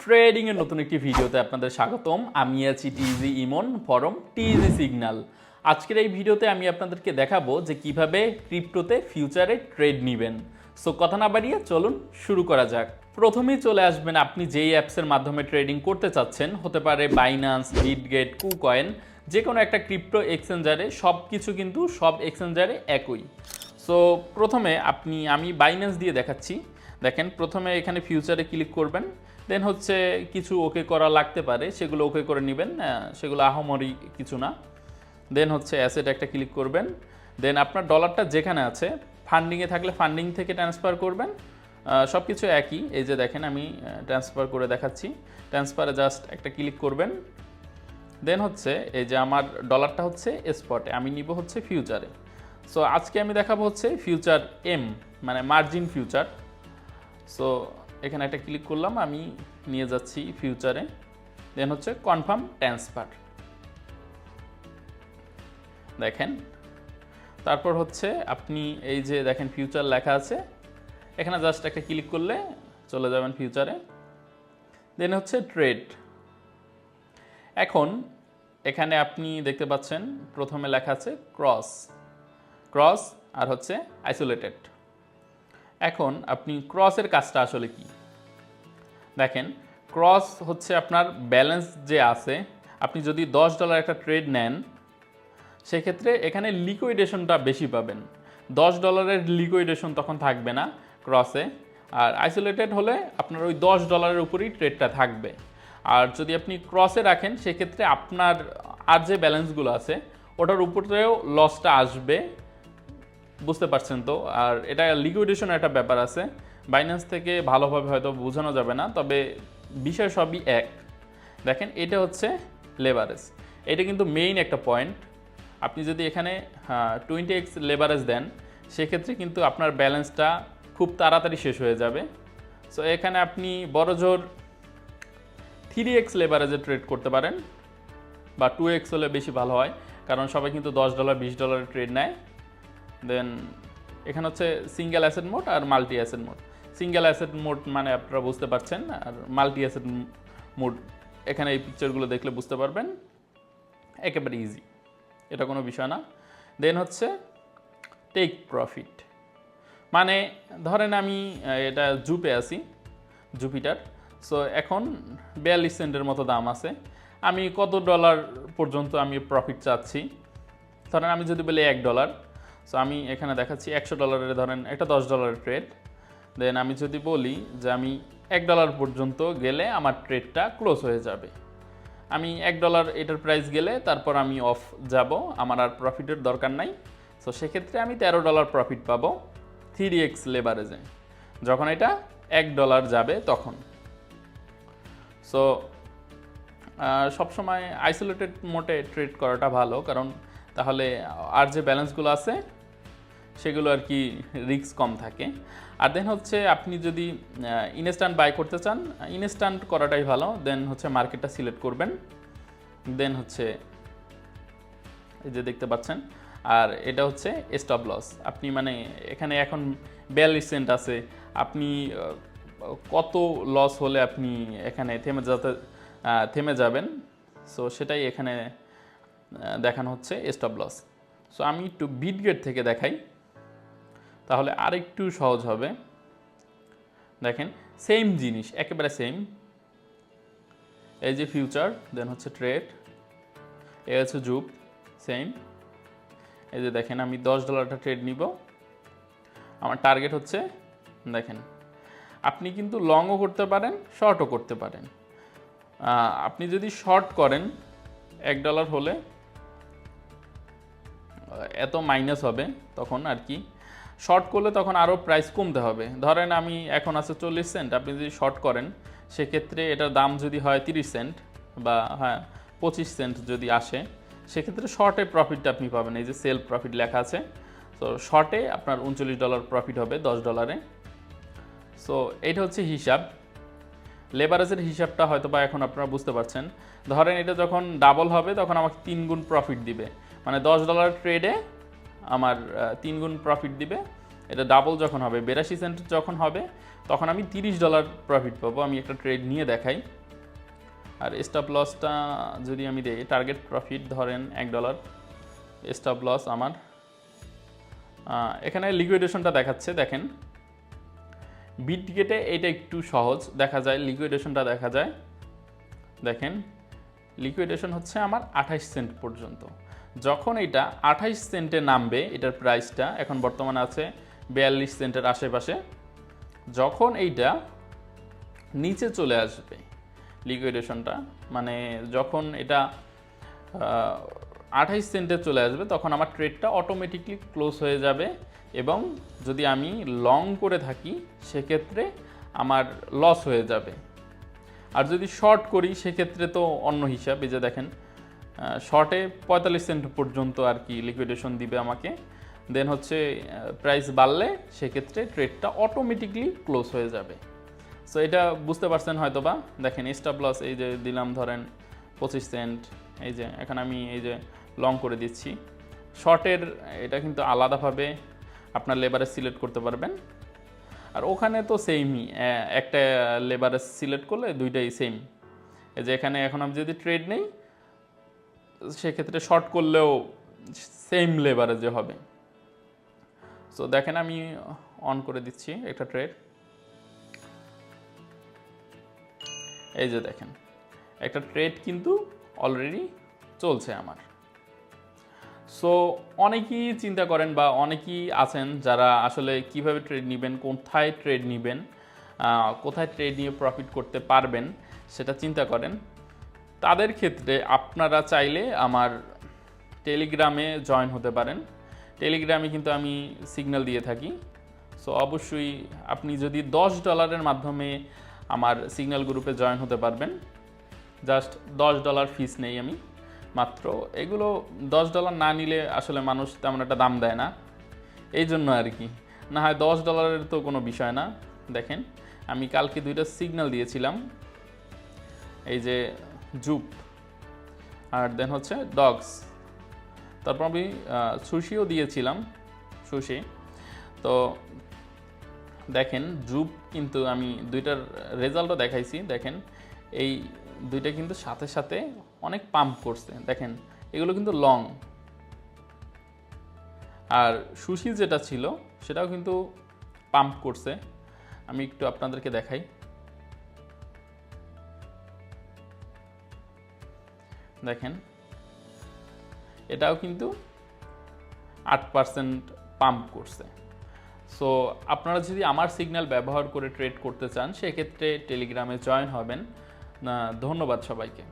Trading এর নতুন একটি ভিডিওতে আপনাদের স্বাগতম। আমি আছি টিজি ইমন ফরম টিজি সিগন্যাল। আজকের এই ভিডিওতে আমি আপনাদেরকে দেখাবো যে কিভাবে ক্রিপ্টোতে ফিউচারে ট্রেড নেবেন। সো কথা না বাড়িয়ে চলুন শুরু করা যাক। প্রথমেই চলে আসবেন আপনি যেই অ্যাপসের মাধ্যমে ট্রেডিং করতে চাচ্ছেন, হতে পারে বাইন্যান্স, বিটগেট, কুকয়েন, যে কোনো একটা ক্রিপ্টো এক্সচেঞ্জারে। সব কিছু কিন্তু সব এক্সচেঞ্জারে একই। সো প্রথমে আমি বাইন্যান্স দিয়ে দেখাচ্ছি। দেখেন, প্রথমে এখানে ফিউচারে ক্লিক করবেন, দেন হচ্ছে কিছু ওকে করা লাগতে পারে, সেগুলো ওকে করে নেবেন, সেগুলো আহামরি কিছু না। দেন হচ্ছে অ্যাসেট একটা ক্লিক করবেন, দেন আপনার ডলারটা যেখানে আছে, ফান্ডিংয়ে থাকলে ফান্ডিং থেকে ট্রান্সফার করবেন। সব কিছু একই। এই যে দেখেন, আমি ট্রান্সফার করে দেখাচ্ছি। ট্রান্সফারে জাস্ট একটা ক্লিক করবেন, দেন হচ্ছে এই যে আমার ডলারটা হচ্ছে স্পটে, আমি নিব হচ্ছে ফিউচারে। সো আজকে আমি দেখাবো হচ্ছে ফিউচার এম, মানে মার্জিন ফিউচার। সো এখানে একটা ক্লিক করলাম, আমি নিয়ে যাচ্ছি ফিউচারে, দেন হচ্ছে কনফার্ম ট্রান্সফার। দেখেন, তারপর হচ্ছে আপনি এই যে দেখেন ফিউচার লেখা আছে, এখানে জাস্ট একটা ক্লিক করলে চলে যাবেন ফিউচারে, দেন হচ্ছে ট্রেড। এখন এখানে আপনি দেখতে পাচ্ছেন প্রথমে লেখা আছে ক্রস আর হচ্ছে আইসোলেটেড। এখন আপনি ক্রসের কাজটা আসলে কি দেখেন। ক্রস হচ্ছে আপনার ব্যালেন্স যে আছে, আপনি যদি $10 একটা ট্রেড নেন, সেক্ষেত্রে এখানে লিকুইডেশনটা বেশি পাবেন। $10 লিকুইডেশন তখন থাকবে না ক্রসে। আর আইসোলেটেড হলে আপনার ওই $10 উপরেই ট্রেডটা থাকবে। আর যদি আপনি ক্রসে রাখেন, সেক্ষেত্রে আপনার আর যে ব্যালেন্সগুলো আছে ওটার উপরেও লসটা আসবে, বুঝতে পারছেন তো। আর এটা লিকুইডেশন একটা ব্যাপার আছে, বাইন্যান্স থেকে ভালোভাবে হয়তো বোঝানো যাবে না, তবে বিষয় সবই এক। দেখেন, এটা হচ্ছে লেভারেজ, এটা কিন্তু মেইন একটা পয়েন্ট। আপনি যদি এখানে 20x লেভারেজ দেন, সেক্ষেত্রে কিন্তু আপনার ব্যালেন্সটা খুব তাড়াতাড়ি শেষ হয়ে যাবে। সো এখানে আপনি বড়জোর 3x লেভারেজে ট্রেড করতে পারেন, বা 2x হলে বেশি ভালো হয়, কারণ সবাই কিন্তু $10 $20 ট্রেড নেয়। দেন এখানে হচ্ছে সিঙ্গেল অ্যাসেট মোড আর multi asset mode. Single asset mode মানে আপনারা বুঝতে পারছেন, আর মাল্টি অ্যাসেট মোড এখানে এই পিকচারগুলো দেখলে বুঝতে পারবেন। একেবারে ইজি, এটা কোনো বিষয় না। দেন হচ্ছে টেক প্রফিট, মানে ধরেন আমি এটা জুপে আছি, জুপিটার। সো এখন 42 সেন্টের মতো দাম আছে, আমি কত ডলার পর্যন্ত আমি প্রফিট চাচ্ছি। ধরেন আমি যদি বলি $1, সো আমি এখানে দেখাচ্ছি $100 ধরেন একটা $10 ট্রেড। দেন আমি যদি বলি যে আমি $1 পর্যন্ত গেলে আমার ট্রেডটা ক্লোজ হয়ে যাবে, আমি $1 এটার প্রাইস গেলে তারপর আমি অফ যাব, আমার আর প্রফিটের দরকার নাই। সো সেক্ষেত্রে আমি $13 প্রফিট পাবো 3x লেভারেজে, যখন এটা $1 যাবে তখন। সো সবসময় আইসোলেটেড মোডে ট্রেড করাটা ভালো, কারণ তাহলে আর যে ব্যালেন্সগুলো আছে সেগুলো আর কি রিস্ক কম থাকে। আর দেন হচ্ছে আপনি যদি ইনস্ট্যান্ট বাই করতে চান, ইনস্ট্যান্ট করাটাই ভালো। দেন হচ্ছে মার্কেটটা সিলেক্ট করবেন, দেন হচ্ছে এই যে দেখতে পাচ্ছেন, আর এটা হচ্ছে স্টপ লস। আপনি মানে এখানে এখন 42 সেন্ট আছে, আপনি কত লস হলে আপনি এখানে থেমে যাবেন, সো সেটাই এখানে দেখানো হচ্ছে স্টপ লস। সো আমি একটু বিটগেট থেকে দেখাই, তাহলে আরেকটু সহজ হবে। দেখেন, সেম জিনিস, একেবারে সেম। এই যে ফিউচার, দেন হচ্ছে ট্রেড, এ হচ্ছে জুপ, সেম। এই যে দেখেন, আমি $10 ট্রেড নিব, আমার টার্গেট হচ্ছে, দেখেন আপনি কিন্তু লংও করতে পারেন, শর্টও করতে পারেন। আপনি যদি শর্ট করেন $1 হলে এত মাইনাস হবে তখন আর কি। শর্ট করলে তখন আরও প্রাইস কমতে হবে। ধরেন আমি এখন আছে 40 সেন্ট, আপনি যদি শর্ট করেন, সেক্ষেত্রে এটার দাম যদি হয় 30 সেন্ট বা 25 সেন্ট যদি আসে, সেক্ষেত্রে শর্টে প্রফিটটা আপনি পাবেন। এই যে সেল প্রফিট লেখা আছে, তো শর্টে আপনার $39 প্রফিট হবে $10। সো এইটা হচ্ছে হিসাব। লেভারেজের হিসাবটা হয়তো বা এখন আপনারা বুঝতে পারছেন। ধরেন এটা যখন ডাবল হবে, তখন আমাকে 3 গুণ প্রফিট দিবে, মানে $10 ট্রেডে আমার 3 গুণ প্রফিট দিবে। এটা ডাবল যখন হবে, 82 সেন্ট যখন হবে, তখন আমি $30 প্রফিট পাবো। আমি একটা ট্রেড নিয়ে দেখাই। আর স্টপ লসটা যদি আমি দিই, টার্গেট প্রফিট ধরেন $1, স্টপ লস আমার এখানে লিকুইডেশনটা দেখাচ্ছে। দেখেন বিটগেটে এটা একটু সহজ দেখা যায়, লিকুইডেশনটা দেখা যায়। দেখেন লিকুইডেশন হচ্ছে আমার 28 সেন্ট পর্যন্ত। যখন এটা 28 সেন্টে নামবে, এটার প্রাইসটা এখন বর্তমানে আছে 42 সেন্টের আশেপাশে, যখন এইটা নিচে চলে আসবে লিকুইডেশনটা, মানে যখন এটা 28 সেন্টে চলে আসবে, তখন আমার ট্রেডটা অটোমেটিকলি ক্লোজ হয়ে যাবে। এবং যদি আমি লং করে থাকি সেক্ষেত্রে আমার লস হয়ে যাবে। আর যদি শর্ট করি সেক্ষেত্রে তো অন্য হিসাব। এই যে দেখেন শর্টে 45 সেন্ট পর্যন্ত আর কি লিকুইডেশন দিবে আমাকে, দেন হচ্ছে প্রাইস বাড়লে সেক্ষেত্রে ট্রেডটা অটোমেটিকলি ক্লোজ হয়ে যাবে। সো এটা বুঝতে পারছেন হয়তো বা। দেখেন স্টপ লস এই যে দিলাম ধরেন 25 সেন্ট, এই যে এখন আমি এই যে লং করে দিচ্ছি। শর্টের এটা কিন্তু আলাদাভাবে আপনার লেবারেজ সিলেক্ট করতে পারবেন। আর ওখানে তো সেমই, একটা লেবারেজ সিলেক্ট করলে দুইটাই সেম। এই যে এখানে এখন আমি যদি ট্রেড নেই সেক্ষেত্রে শর্ট করলেও সেম লেবারেজে হবে। সো দেখেন আমি অন করে দিচ্ছি একটা ট্রেড। এই যে দেখেন একটা ট্রেড কিন্তু অলরেডি চলছে আমার। সো অনেকেই চিন্তা করেন বা অনেকেই আছেন যারা আসলে কিভাবে ট্রেড নেবেন, কোথায় ট্রেড নেবেন, কোথায় ট্রেড নিয়ে প্রফিট করতে পারবেন সেটা চিন্তা করেন। তাদের ক্ষেত্রে আপনারা চাইলে আমার টেলিগ্রামে জয়েন হতে পারেন। টেলিগ্রামে কিন্তু আমি সিগন্যাল দিয়ে থাকি। সো অবশ্যই আপনি যদি $10 মাধ্যমে আমার সিগন্যাল গ্রুপে জয়েন হতে পারবেন। জাস্ট $10 ফিস নেই আমি মাত্র। এগুলো $10 না নিলে আসলে মানুষ তেমন একটা দাম দেয় না, এই জন্য আর কি। না হয় $10 তো কোনো বিষয় না। দেখেন আমি কালকে দুইটা সিগন্যাল দিয়েছিলাম, এই যে জুপ আর দেন হচ্ছে ডগস, তারপর আমি সুশিও দিয়েছিলাম, সুশি। তো দেখেন জুপ কিন্তু আমি দুইটার রেজাল্টও দেখাইছি। দেখেন এই দুইটা কিন্তু সাথে সাথে অনেক পাম্প করছে। দেখেন এগুলো কিন্তু লং। আর সুশি যেটা ছিল সেটাও কিন্তু পাম্প করছে। আমি একটু আপনাদেরকে দেখাই। দেখেন এটাও কিন্তু 8% পাম্প করছে। সো আপনারা যদি আমার সিগন্যাল ব্যবহার করে ট্রেড করতে চান সেক্ষেত্রে টেলিগ্রামে জয়েন হবেন। ধন্যবাদ সবাইকে।